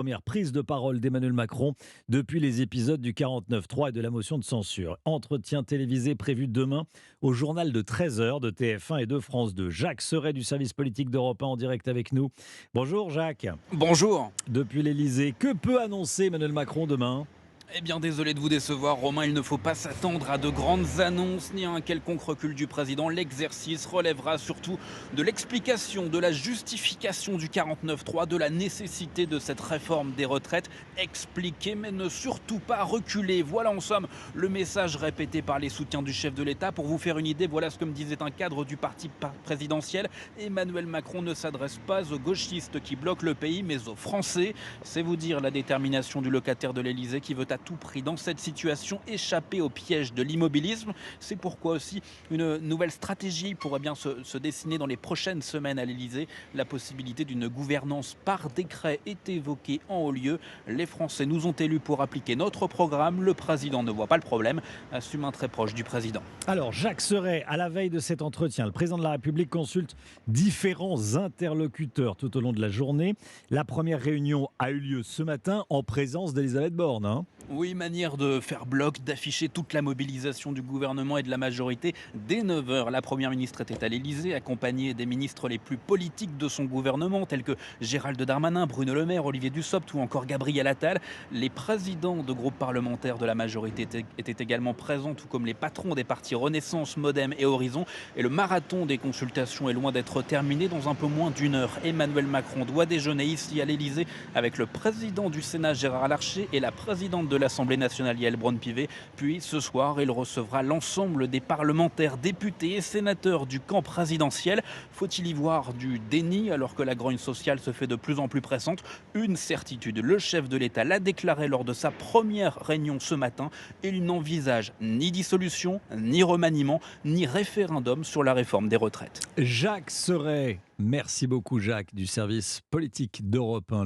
Première prise de parole d'Emmanuel Macron depuis les épisodes du 49.3 et de la motion de censure. Entretien télévisé prévu demain au journal de 13 h de TF1 et de France 2. Jacques Serret du service politique d'Europe 1 en direct avec nous. Bonjour Jacques. Bonjour. Depuis l'Elysée, que peut annoncer Emmanuel Macron demain ? Eh bien, désolé de vous décevoir, Romain, il ne faut pas s'attendre à de grandes annonces ni à un quelconque recul du président. L'exercice relèvera surtout de l'explication, de la justification du 49.3, de la nécessité de cette réforme des retraites. Expliquer, mais ne surtout pas reculer. Voilà en somme le message répété par les soutiens du chef de l'État. Pour vous faire une idée, voilà ce que me disait un cadre du parti présidentiel. Emmanuel Macron ne s'adresse pas aux gauchistes qui bloquent le pays, mais aux Français. C'est vous dire la détermination du locataire de l'Élysée qui veut à tout prix dans cette situation échapper au piège de l'immobilisme. C'est pourquoi aussi une nouvelle stratégie pourrait bien se dessiner dans les prochaines semaines à l'Élysée. La possibilité d'une gouvernance par décret est évoquée en haut lieu. Les Français nous ont élus pour appliquer notre programme. Le président ne voit pas le problème, assume un très proche du président. Alors Jacques Serret, à la veille de cet entretien, le président de la République consulte différents interlocuteurs tout au long de la journée. La première réunion a eu lieu ce matin en présence d'Elisabeth Borne. Oui, manière de faire bloc, d'afficher toute la mobilisation du gouvernement et de la majorité. Dès 9 h, la Première ministre était à l'Élysée, accompagnée des ministres les plus politiques de son gouvernement, tels que Gérald Darmanin, Bruno Le Maire, Olivier Dussopt ou encore Gabriel Attal. Les présidents de groupes parlementaires de la majorité étaient également présents, tout comme les patrons des partis Renaissance, Modem et Horizon. Et le marathon des consultations est loin d'être terminé. Dans un peu moins d'une heure, Emmanuel Macron doit déjeuner ici à l'Élysée avec le président du Sénat, Gérard Larcher, et la présidente de l'Assemblée nationale, Yaël Braun-Pivet. Puis ce soir, il recevra l'ensemble des parlementaires, députés et sénateurs du camp présidentiel. Faut-il y voir du déni alors que la grogne sociale se fait de plus en plus pressante? Une certitude, le chef de l'État l'a déclaré lors de sa première réunion ce matin. Il n'envisage ni dissolution, ni remaniement, ni référendum sur la réforme des retraites. Jacques Serret, merci beaucoup Jacques du service politique d'Europe 1.